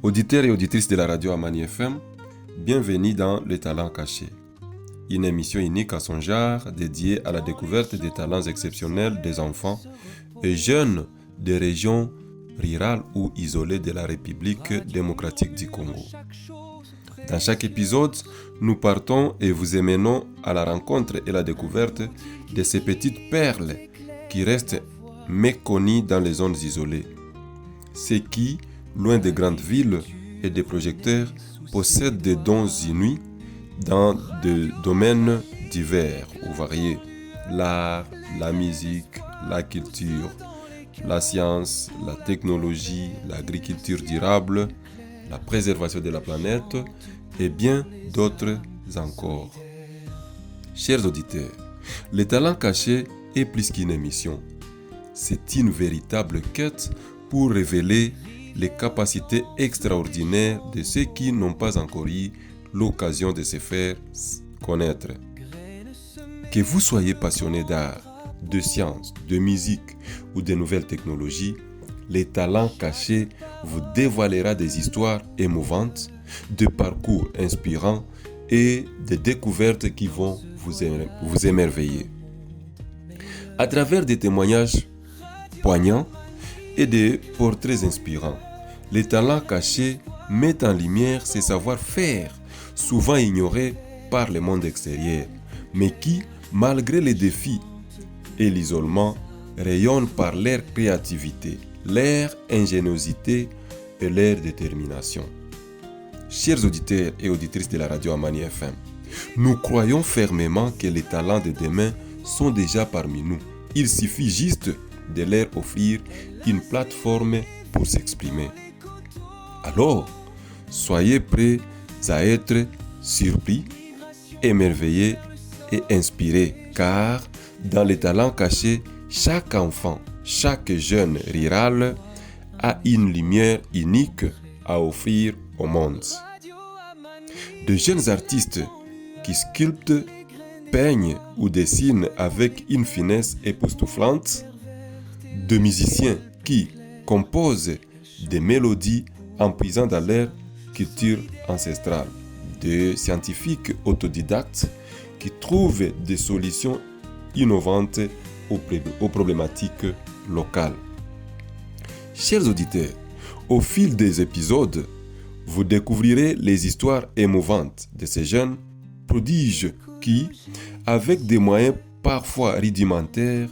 Auditeurs et auditrices de la radio Amani FM, bienvenue dans Les Talents Cachés, une émission unique à son genre dédiée à la découverte des talents exceptionnels des enfants et jeunes des régions rurales ou isolées de la République démocratique du Congo. Dans chaque épisode, nous partons et vous emmenons à la rencontre et la découverte de ces petites perles qui restent méconnues dans les zones isolées. Ceux qui, loin des grandes villes et des projecteurs, possèdent des dons inouïs dans des domaines divers ou variés. L'art, la musique, la culture, la science, la technologie, l'agriculture durable, la préservation de la planète et bien d'autres encore. Chers auditeurs, Les Talents Cachés est plus qu'une émission. C'est une véritable quête pour révéler les capacités extraordinaires de ceux qui n'ont pas encore eu l'occasion de se faire connaître. Que vous soyez passionné d'art, de sciences, de musique ou de nouvelles technologies, Les Talents Cachés vous dévoilera des histoires émouvantes, de parcours inspirants et des découvertes qui vont vous émerveiller. À travers des témoignages poignants et des portraits inspirants, Les Talents Cachés mettent en lumière ces savoir-faire souvent ignorés par le monde extérieur, mais qui, malgré les défis et l'isolement, rayonnent par leur créativité, leur ingéniosité et leur détermination. Chers auditeurs et auditrices de la radio Amani FM, nous croyons fermement que les talents de demain sont déjà parmi nous. Il suffit juste de leur offrir une plateforme pour s'exprimer. Alors, soyez prêts à être surpris, émerveillés et inspirés, car dans les talents cachés, chaque enfant, chaque jeune rural a une lumière unique à offrir au monde. De jeunes artistes qui sculptent, peignent ou dessinent avec une finesse époustouflante, de musiciens qui composent des mélodies en puisant dans leur culture ancestrale, de scientifiques autodidactes qui trouvent des solutions innovantes aux problématiques locales. Chers auditeurs, au fil des épisodes, vous découvrirez les histoires émouvantes de ces jeunes prodiges qui, avec des moyens parfois rudimentaires,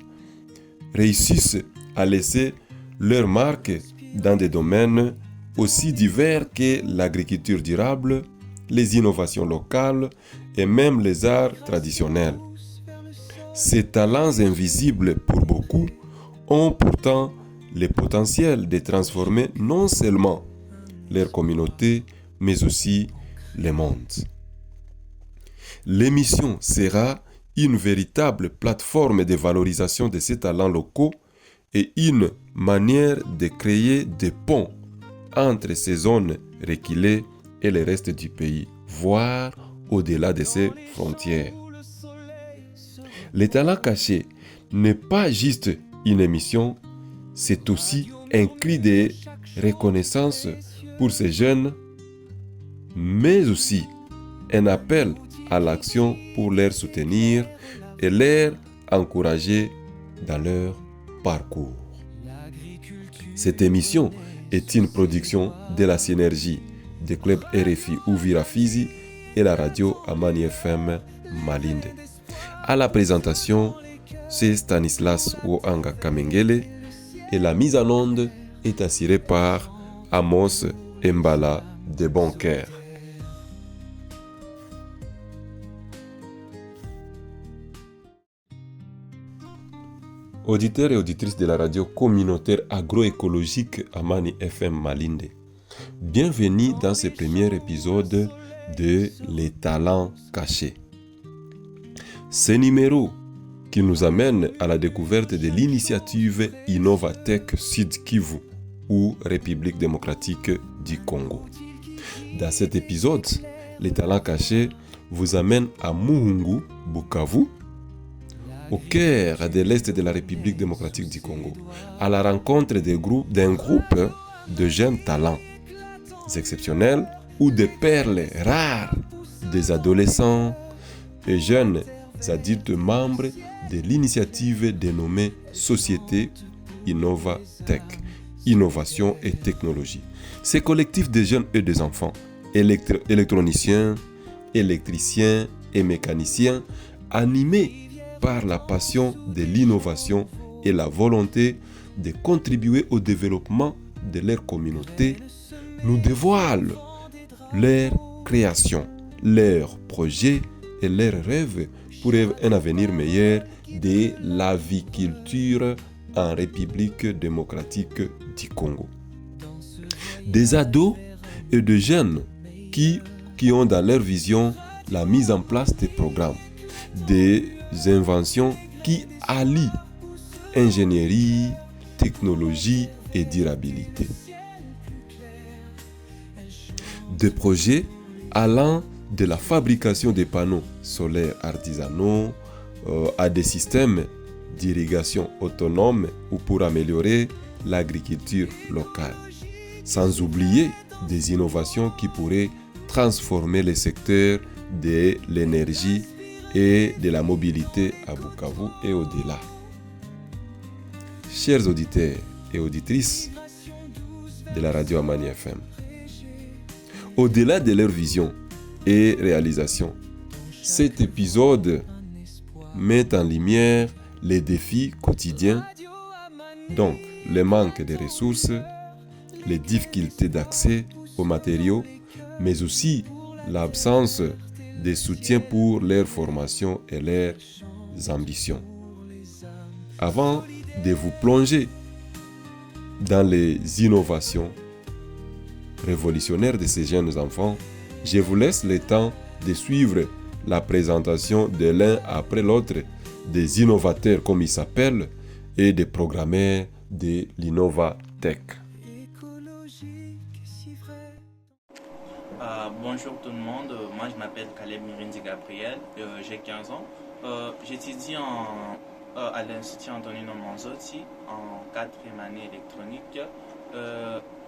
réussissent à laisser leur marque dans des domaines aussi divers que l'agriculture durable, les innovations locales et même les arts traditionnels. Ces talents invisibles pour beaucoup ont pourtant le potentiel de transformer non seulement leur communauté, mais aussi le monde. L'émission sera une véritable plateforme de valorisation de ces talents locaux et une manière de créer des ponts entre ces zones reculées et le reste du pays, voire au-delà de ses frontières. Les Talents Cachés n'est pas juste une émission, c'est aussi un cri de reconnaissance pour ces jeunes, mais aussi un appel à l'action pour les soutenir et les encourager dans leur parcours. Cette émission est une production de la synergie des clubs RFI Uvira Fizi et la radio Amani FM Malinde. À la présentation, c'est Stanislas Ouanga Kamengele et la mise en onde est assurée par Amos Mbala de Boncoeur. Auditeurs et auditrices de la radio communautaire agroécologique Amani FM Malinde, bienvenue dans ce premier épisode de Les Talents Cachés. Ce numéro qui nous amène à la découverte de l'initiative Innovatech Sud Kivu ou République démocratique du Congo. Dans cet épisode, Les Talents Cachés vous amène à Muhungu, Bukavu, au cœur de l'Est de la République démocratique du Congo, à la rencontre d'un groupe de jeunes talents. exceptionnelles ou des perles rares des adolescents et jeunes adultes membres de l'initiative dénommée Société Innovatech, Innovation et Technologie. Ces collectifs de jeunes et des enfants, électroniciens, électriciens et mécaniciens, animés par la passion de l'innovation et la volonté de contribuer au développement de leur communauté, nous dévoilent leurs créations, leurs projets et leurs rêves pour un avenir meilleur de l'aviculture en République démocratique du Congo. Des ados et de jeunes qui ont dans leur vision la mise en place des programmes, des inventions qui allient ingénierie, technologie et durabilité. Des projets allant de la fabrication des panneaux solaires artisanaux à des systèmes d'irrigation autonomes ou pour améliorer l'agriculture locale. Sans oublier des innovations qui pourraient transformer les secteurs de l'énergie et de la mobilité à Bukavu et au-delà. Chers auditeurs et auditrices de la radio Amani FM, au-delà de leur vision et réalisation, cet épisode met en lumière les défis quotidiens, donc le manque de ressources, les difficultés d'accès aux matériaux, mais aussi l'absence de soutien pour leur formation et leurs ambitions. Avant de vous plonger dans les innovations révolutionnaires de ces jeunes enfants, je vous laisse le temps de suivre la présentation de l'un après l'autre des innovateurs comme ils s'appellent et des programmeurs de l'Innovatech. Bonjour tout le monde, moi je m'appelle Caleb Mirindi Gabriel, j'ai 15 ans. J'étudie à l'Institut Antonino Manzotti en 4e année électronique.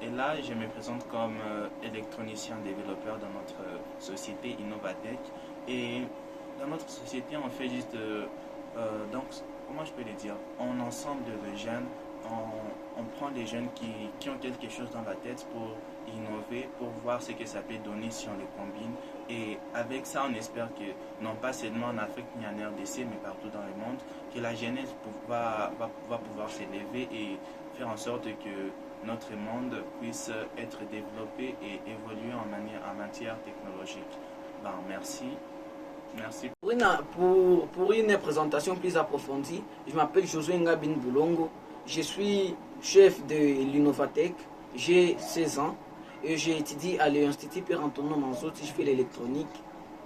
Et là, je me présente comme électronicien développeur dans notre société Innovatech. Et dans notre société, on fait juste, donc, comment je peux le dire, on ensemble de jeunes, on prend des jeunes qui ont quelque chose dans la tête pour innover, pour voir ce que ça peut donner si on les combine. Et avec ça, on espère que, non pas seulement en Afrique ni en RDC, mais partout dans le monde, que la jeunesse va pouvoir s'élever et faire en sorte que notre monde puisse être développé et évoluer en matière technologique. Merci. Pour une présentation plus approfondie, je m'appelle Josué Ngabin Boulongo. Je suis chef de l'Innovatech. J'ai 16 ans et j'ai étudié à l'Institut Pierre Antonio Manzotti. Je fais l'électronique.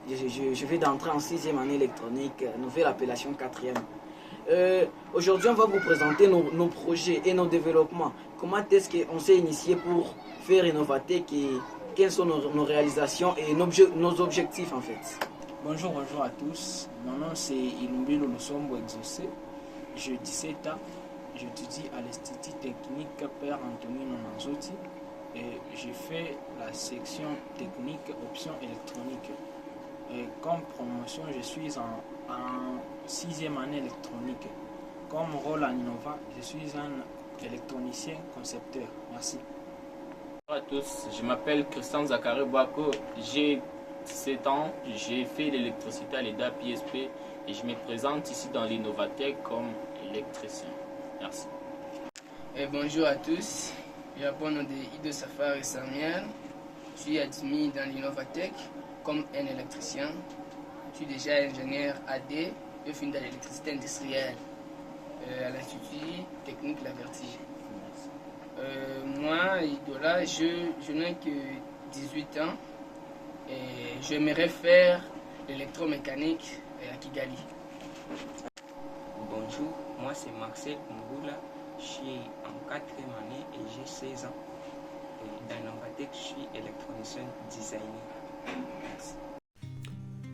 Je vais d'entrer en 6e année électronique, nouvelle appellation 4e. Aujourd'hui, on va vous présenter nos projets et nos développements. Comment est-ce qu'on s'est initié pour faire Innovatech et quelles sont nos réalisations et nos objectifs en fait. Bonjour à tous. Mon nom c'est Ilumbilo Lusombo Exaucé. J'ai 17 ans. J'étudie à l'Institut technique Père Antonino Manzotti et j'ai fait la section technique option électronique. Et comme promotion, je suis en 6e année électronique. Comme rôle en Innova, je suis un électronicien concepteur. Merci. Bonjour à tous, je m'appelle Christian Zachary Boako, j'ai 17 ans, j'ai fait l'électricité à l'EDA PSP et je me présente ici dans l'Innovatech comme électricien. Merci. Et bonjour à tous, je m'appelle nom de Ido Safari Samuel, je suis admis dans l'Innovatech comme un électricien. Je suis déjà ingénieur AD, je finis dans l'électricité industrielle à l'Institut technique La Vertige. Moi, Idola, je n'ai que 18 ans et j'aimerais faire l'électromécanique à Kigali. Bonjour, moi c'est Marcel Mboula, je suis en 4e année et j'ai 16 ans. Et dans l'Innovatech, je suis électronicien designer. Merci.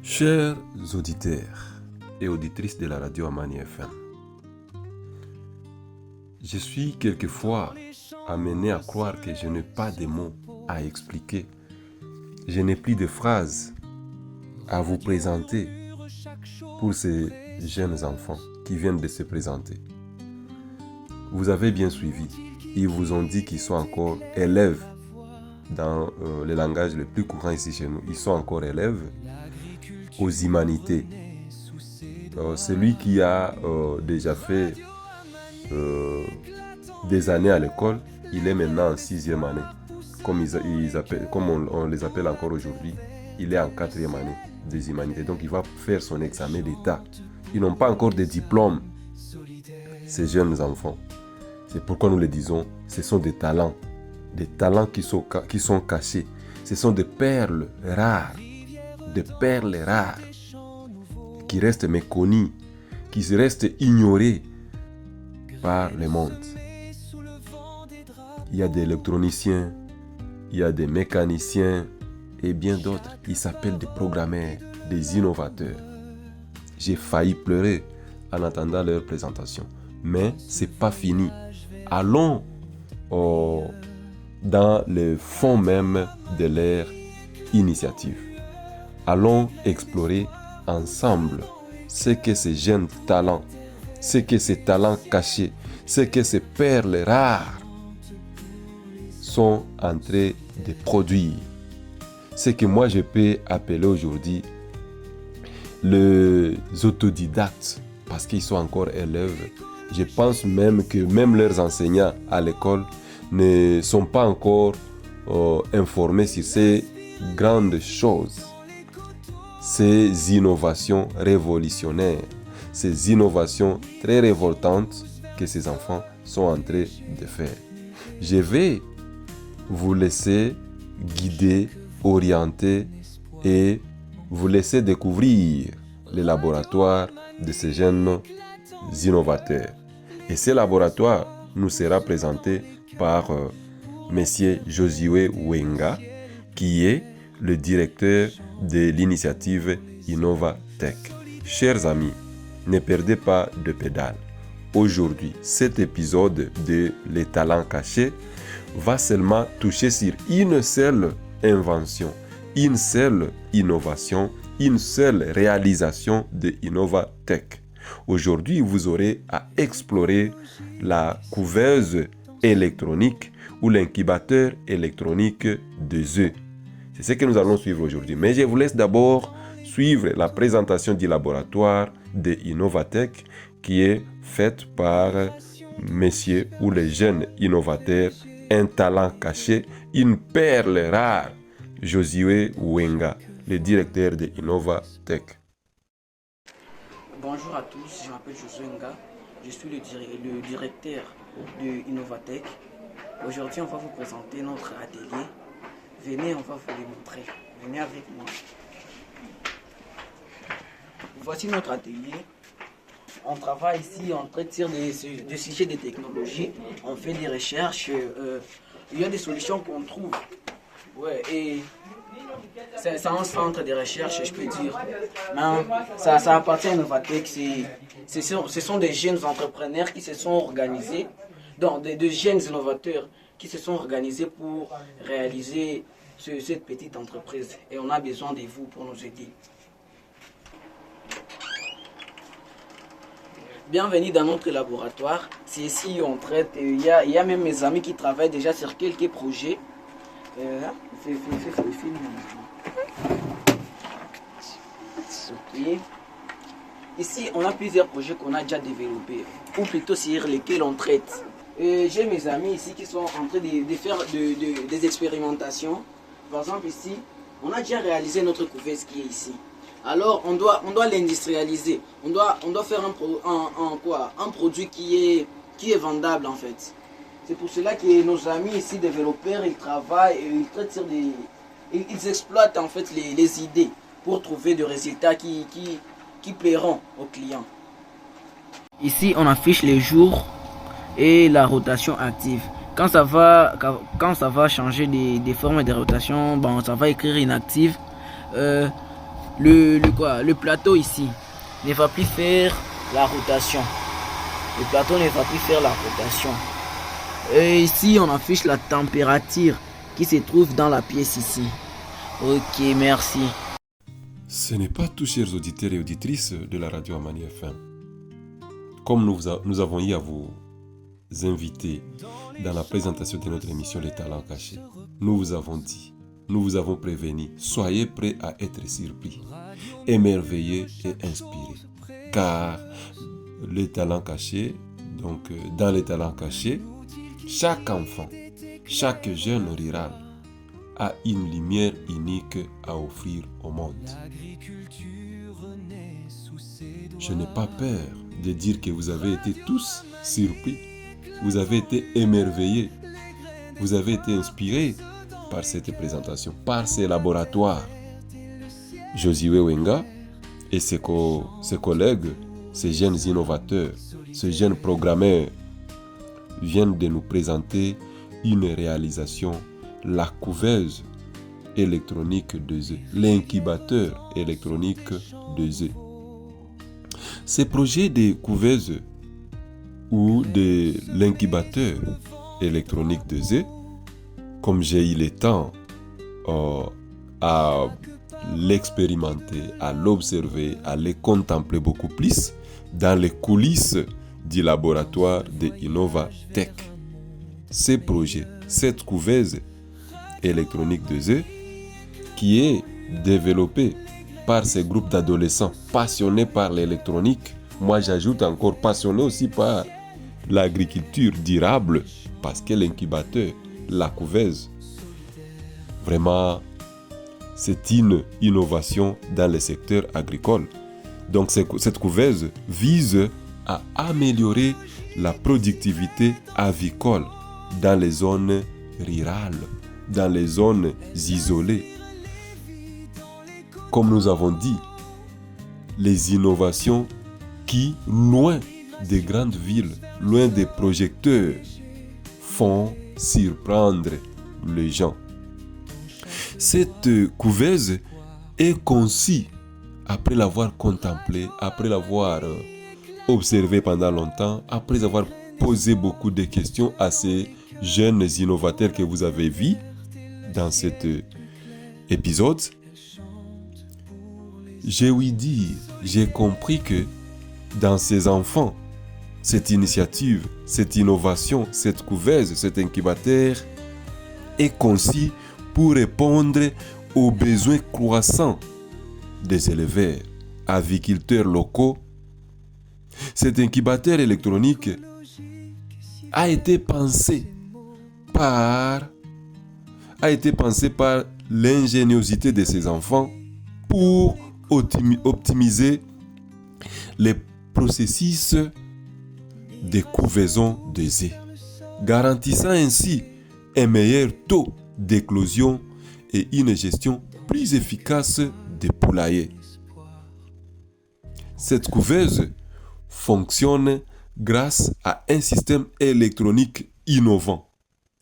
Chers auditeurs et auditrices de la radio Amani FM, je suis quelquefois amené à croire que je n'ai pas de mots à expliquer. Je n'ai plus de phrases à vous présenter pour ces jeunes enfants qui viennent de se présenter. Vous avez bien suivi. Ils vous ont dit qu'ils sont encore élèves dans le langage le plus courant ici chez nous. Ils sont encore élèves aux humanités. Celui qui a déjà fait des années à l'école, il est maintenant en 6e année. Comme on les appelle encore aujourd'hui, il est en 4e année des humanités. Donc il va faire son examen d'État. Ils n'ont pas encore de diplôme, ces jeunes enfants. C'est pourquoi nous le disons, ce sont des talents qui sont cachés. Ce sont des perles rares, qui restent méconnues, qui restent ignorées par le monde. Il y a des électroniciens, il y a des mécaniciens et bien d'autres. Ils s'appellent des programmeurs, des innovateurs. J'ai failli pleurer en attendant leur présentation. Mais ce n'est pas fini. Allons dans le fond même de leur initiative. Allons explorer ensemble ce que ces jeunes talents, ce que ces talents cachés, ce que ces perles rares sont en train de produire. Ce que moi je peux appeler aujourd'hui les autodidactes, parce qu'ils sont encore élèves. Je pense même que même leurs enseignants à l'école ne sont pas encore informés sur ces grandes choses, ces innovations révolutionnaires, ces innovations très révoltantes que ces enfants sont en train de faire. Je vais vous laisser guider, orienter et vous laisser découvrir les laboratoires de ces jeunes innovateurs. Et ce laboratoire nous sera présenté par Monsieur Josué Wenga, qui est le directeur de l'initiative Innovatech. Chers amis, ne perdez pas de pédale. Aujourd'hui, cet épisode de Les talents cachés va seulement toucher sur une seule invention, une seule innovation, une seule réalisation de Innovatech. Aujourd'hui, vous aurez à explorer la couveuse électronique ou l'incubateur électronique des œufs. C'est ce que nous allons suivre aujourd'hui. Mais je vous laisse d'abord suivre la présentation du laboratoire de Innovatech qui est faite par messieurs ou les jeunes innovateurs, un talent caché, une perle rare, Josué Wenga, le directeur de Innovatech. Bonjour à tous, je m'appelle Josué Wenga, je suis le directeur de Innovatech. Aujourd'hui, on va vous présenter notre atelier. Venez, on va vous le montrer. Venez avec moi. Voici notre atelier. On travaille ici, on traite des sujets de technologie, on fait des recherches. Il y a des solutions qu'on trouve. Ouais, et c'est un centre de recherche, je peux dire. Mais ça appartient à Innovatech. Ce sont des jeunes entrepreneurs qui se sont organisés, donc des jeunes innovateurs qui se sont organisés pour réaliser cette petite entreprise. Et on a besoin de vous pour nous aider. Bienvenue dans notre laboratoire. C'est ici on traite. Il y a même mes amis qui travaillent déjà sur quelques projets. Okay. Ici, on a plusieurs projets qu'on a déjà développés, ou plutôt sur lesquels on traite. J'ai mes amis ici qui sont en train de faire des expérimentations. Par exemple, ici, on a déjà réalisé notre couveuse qui est ici. Alors, on doit l'industrialiser. On doit faire un produit qui est vendable en fait. C'est pour cela que nos amis ici, développeurs, ils travaillent, ils traitent sur ils exploitent en fait les idées pour trouver des résultats qui plairont aux clients. Ici, on affiche les jours et la rotation active. Quand ça va changer des formes de rotation, bon, ça va écrire inactive. Le plateau ici ne va plus faire la rotation. Le plateau ne va plus faire la rotation. Et ici, on affiche la température qui se trouve dans la pièce ici. Ok, merci. Ce n'est pas tout, chers auditeurs et auditrices de la radio Amani FM. Comme nous avons eu à vous inviter dans la présentation de notre émission Les Talents Cachés, nous vous avons dit, nous vous avons prévenu, soyez prêts à être surpris, émerveillés et inspirés. Car les talents cachés, donc dans les talents cachés, chaque enfant, chaque jeune rural a une lumière unique à offrir au monde. Je n'ai pas peur de dire que vous avez été tous surpris, vous avez été émerveillés, vous avez été inspirés par cette présentation, par ces laboratoires. Josué Wenga et ses collègues, ces jeunes innovateurs, ces jeunes programmeurs viennent de nous présenter une réalisation, la couveuse électronique 2E, l'incubateur électronique 2E. Ces projets de couveuse ou de l'incubateur électronique 2E, comme j'ai eu le temps à l'expérimenter, à l'observer, à les contempler beaucoup plus dans les coulisses du laboratoire de Innovatech. Ces projets, cette couveuse électronique 2E, qui est développée par ces groupes d'adolescents passionnés par l'électronique, moi j'ajoute encore passionnés aussi par l'agriculture durable, parce que l'incubateur, la couveuse, vraiment, c'est une innovation dans le secteur agricole. Donc cette couveuse vise à améliorer la productivité avicole dans les zones rurales, dans les zones isolées. Comme nous avons dit, les innovations qui, loin des grandes villes, loin des projecteurs, font surprendre les gens. Cette couveuse est conçue après l'avoir contemplée, après l'avoir observée pendant longtemps, après avoir posé beaucoup de questions à ces jeunes innovateurs que vous avez vus dans cet épisode. J'ai ouï dire, j'ai compris que dans ces enfants, cette initiative, cette innovation, cette couveuse, cet incubateur est conçue pour répondre aux besoins croissants des éleveurs, aviculteurs locaux. Cet incubateur électronique a été pensé par l'ingéniosité de ces enfants pour optimiser les processus de couvaison des œufs, garantissant ainsi un meilleur taux d'éclosion et une gestion plus efficace des poulaillers. Cette couveuse fonctionne grâce à un système électronique innovant,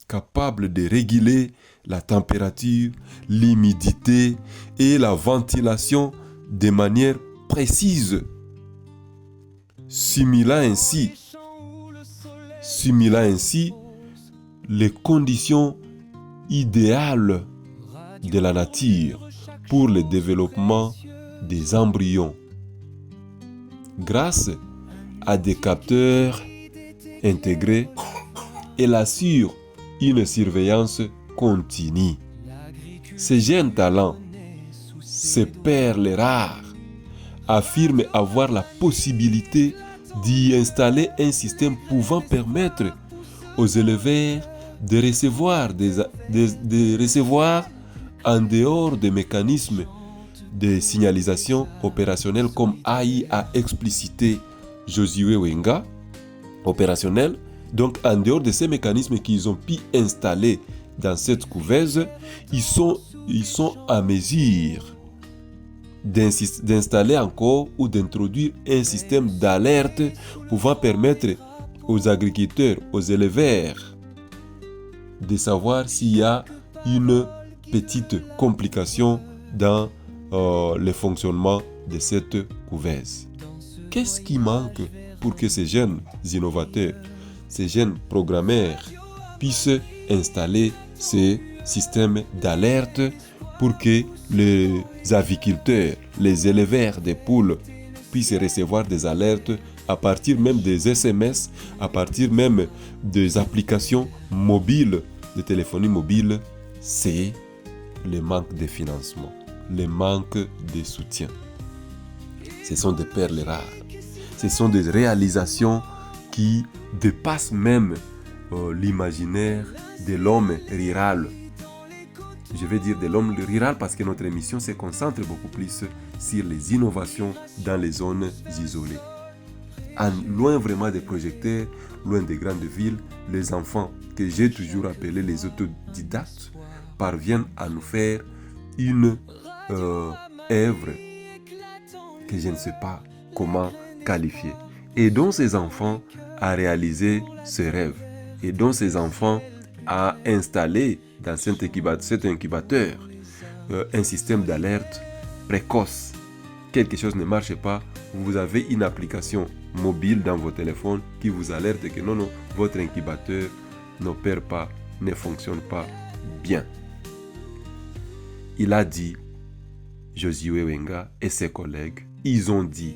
capable de réguler la température, l'humidité et la ventilation de manière précise, simulant ainsi les conditions idéales de la nature pour le développement des embryons. Grâce à des capteurs intégrés, elle assure une surveillance continue. Ces jeunes talents, ces perles rares, affirment avoir la possibilité d'y installer un système pouvant permettre aux éleveurs de recevoir en dehors des mécanismes de signalisation opérationnelle comme a explicité Josué Wenga, opérationnel. Donc en dehors de ces mécanismes qu'ils ont pu installer dans cette couveuse, ils sont à mesure d'installer encore ou d'introduire un système d'alerte pouvant permettre aux agriculteurs, aux éleveurs de savoir s'il y a une petite complication dans le fonctionnement de cette couveuse. Qu'est-ce qui manque pour que ces jeunes innovateurs, ces jeunes programmeurs puissent installer ces système d'alerte pour que les aviculteurs, les éleveurs des poules puissent recevoir des alertes à partir même des SMS, à partir même des applications mobiles, de téléphonie mobile. C'est le manque de financement, le manque de soutien. Ce sont des perles rares. Ce sont des réalisations qui dépassent même l'imaginaire de l'homme rural. Je vais dire de l'homme rural parce que notre émission se concentre beaucoup plus sur les innovations dans les zones isolées. Loin vraiment des projecteurs, loin des grandes villes, les enfants que j'ai toujours appelés les autodidactes parviennent à nous faire une œuvre que je ne sais pas comment qualifier. Aidons ces enfants à réaliser ce rêve. Aidons ces enfants à installer dans cet incubateur un système d'alerte précoce. Quelque chose ne marche pas, vous avez une application mobile dans vos téléphones qui vous alerte que non, votre incubateur n'opère pas, ne fonctionne pas bien. Il a dit, Josué Wenga et ses collègues, ils ont dit,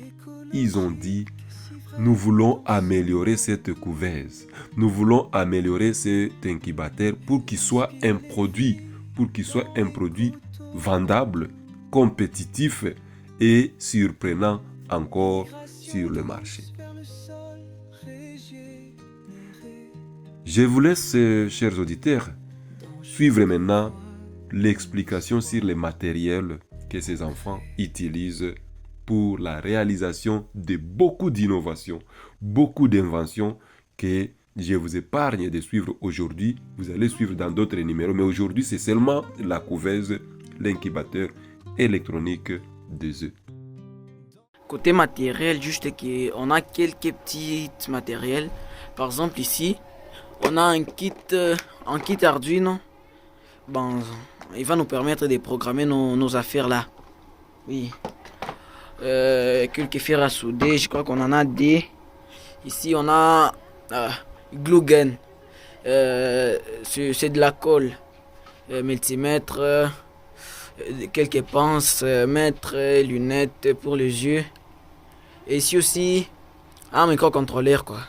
nous voulons améliorer cette couveuse, nous voulons améliorer cet incubateur pour qu'il soit un produit vendable, compétitif et surprenant encore sur le marché. Je vous laisse, chers auditeurs, suivre maintenant l'explication sur les matériels que ces enfants utilisent pour la réalisation de beaucoup d'innovations, beaucoup d'inventions que je vous épargne de suivre aujourd'hui. Vous allez suivre dans d'autres numéros, mais aujourd'hui, c'est seulement la couveuse, l'incubateur électronique des œufs. Côté matériel, juste qu'on a quelques petits matériels. Par exemple, ici, on a un kit Arduino. Bon, il va nous permettre de programmer nos affaires là. Oui. Quelques fers à souder, je crois qu'on en a des. Ici, on a glue gun. C'est de la colle. Multimètre, quelques pinces, mètres, lunettes pour les yeux. Et ici aussi, un microcontrôleur quoi.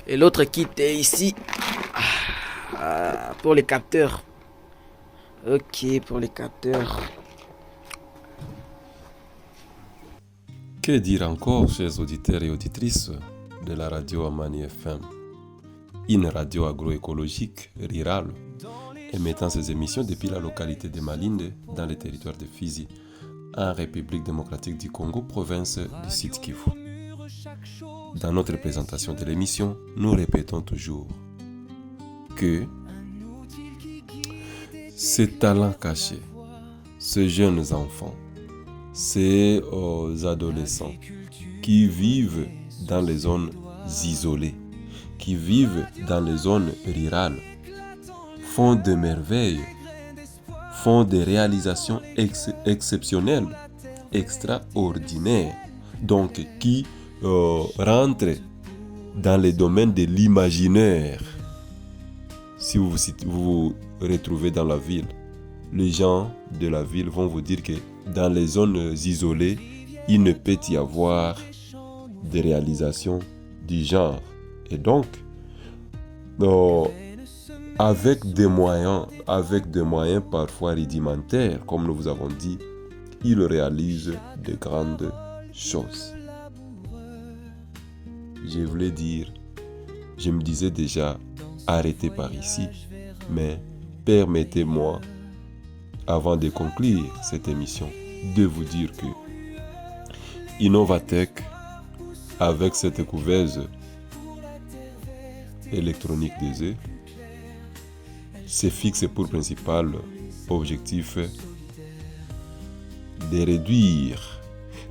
Et l'autre kit est ici pour les capteurs. Ok, pour les capteurs. Que dire encore, chers auditeurs et auditrices de la radio Amani FM, une radio agroécologique rurale, émettant ses émissions depuis la localité de Malinde, dans le territoire de Fizi, en République démocratique du Congo, province du Sud Kivu. Dans notre présentation de l'émission, nous répétons toujours que ces talents cachés, ces jeunes enfants, ces adolescents qui vivent dans les zones isolées, qui vivent dans les zones rurales, font des merveilles, font des réalisations exceptionnelles, extraordinaires, donc qui rentrent dans les domaines de l'imaginaire. Si vous vous retrouvez dans la ville, les gens de la ville vont vous dire que dans les zones isolées, il ne peut y avoir de réalisations du genre. Et donc, avec des moyens parfois rudimentaires, comme nous vous avons dit, ils réalisent de grandes choses. Je voulais dire, je me disais déjà, arrêtez par ici, mais permettez-moi, avant de conclure cette émission, de vous dire que Innovatech, avec cette couveuse électronique des œufs, se fixe pour principal objectif de réduire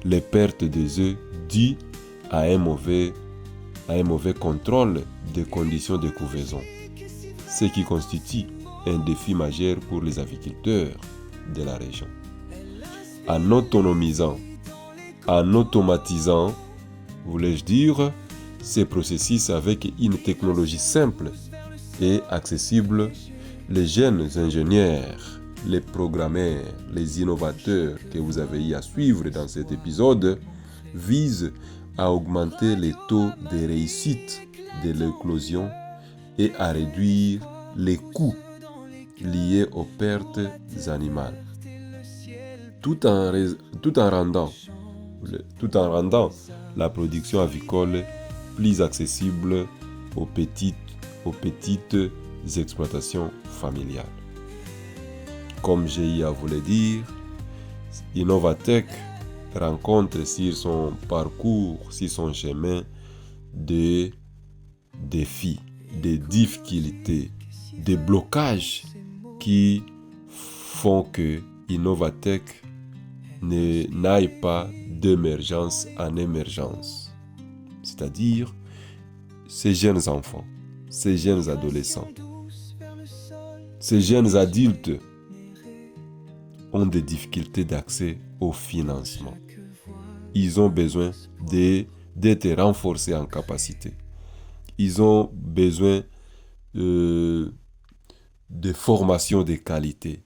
les pertes des œufs dues à un mauvais contrôle des conditions de couvaison, ce qui constitue un défi majeur pour les aviculteurs de la région. En automatisant, voulais-je dire, ces processus avec une technologie simple et accessible, les jeunes ingénieurs, les programmeurs, les innovateurs que vous avez eu à suivre dans cet épisode visent à augmenter les taux de réussite de l'éclosion et à réduire les coûts liés aux pertes animales, tout en rendant la production avicole plus accessible aux petites exploitations familiales. Comme j'ai eu à vous le dire, Innovatech rencontre sur son parcours, sur son chemin, des défis, des difficultés, des blocages qui font que Innovatech n'aille pas d'émergence en émergence. C'est-à-dire, ces jeunes enfants, ces jeunes adolescents, ces jeunes adultes ont des difficultés d'accès au financement. Ils ont besoin d'être renforcés en capacité. Ils ont besoin de formation de qualité.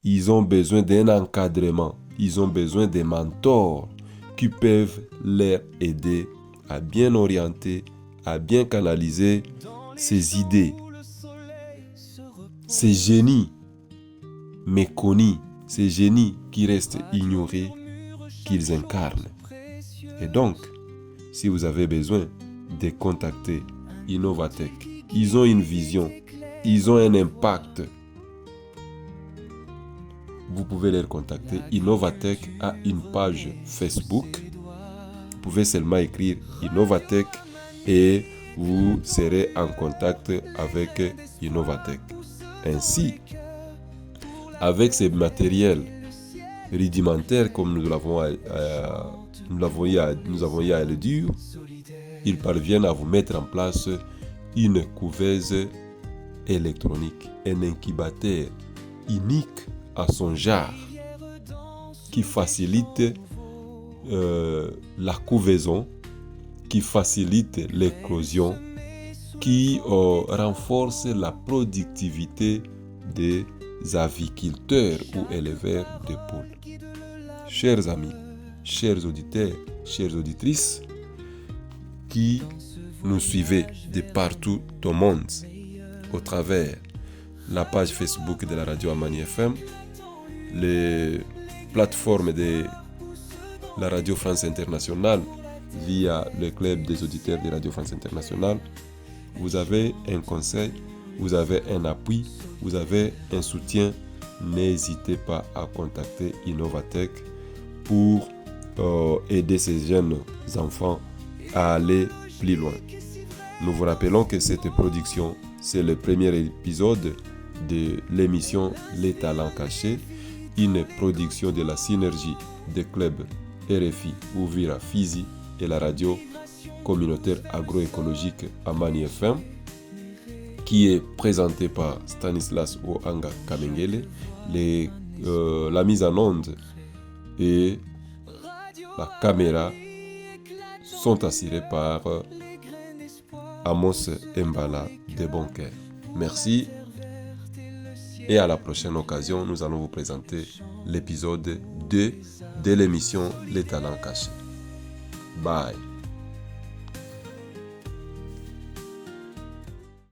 Ils ont besoin d'un encadrement. Ils ont besoin de mentors qui peuvent leur aider à bien orienter, à bien canaliser ces idées, ces génies méconnus, ces génies qui restent ignorés, qu'ils incarnent. Et donc, si vous avez besoin de contacter Innovatech, ils ont une vision, ils ont un impact. Vous pouvez les contacter. Innovatech a une page Facebook. Vous pouvez seulement écrire Innovatech et vous serez en contact avec Innovatech. Ainsi, avec ces matériels rudimentaires comme nous avons eu à le dire, ils parviennent à vous mettre en place une couveuse électronique, un incubateur unique à son genre qui facilite la couvaison, qui facilite l'éclosion, qui renforce la productivité des aviculteurs ou éleveurs de poules. Chers amis, chers auditeurs, chères auditrices qui nous suivez de partout au monde au travers la page Facebook de la radio Amani FM, les plateformes de la Radio France Internationale via le club des auditeurs de Radio France Internationale, vous avez un conseil, vous avez un appui, vous avez un soutien. N'hésitez pas à contacter Innovatech pour aider ces jeunes enfants à aller plus loin. Nous vous rappelons que cette production, c'est le premier épisode de l'émission Les Talents Cachés, une production de la synergie des clubs RFI Uvira Fizi et la radio communautaire agroécologique Amani FM, qui est présentée par Stanislas Oanga Kamengele. La mise en onde et la caméra sont assurées par Amos Mbala de Boncoeur. Merci et à la prochaine occasion, nous allons vous présenter l'épisode 2 de l'émission Les Talents Cachés. Bye.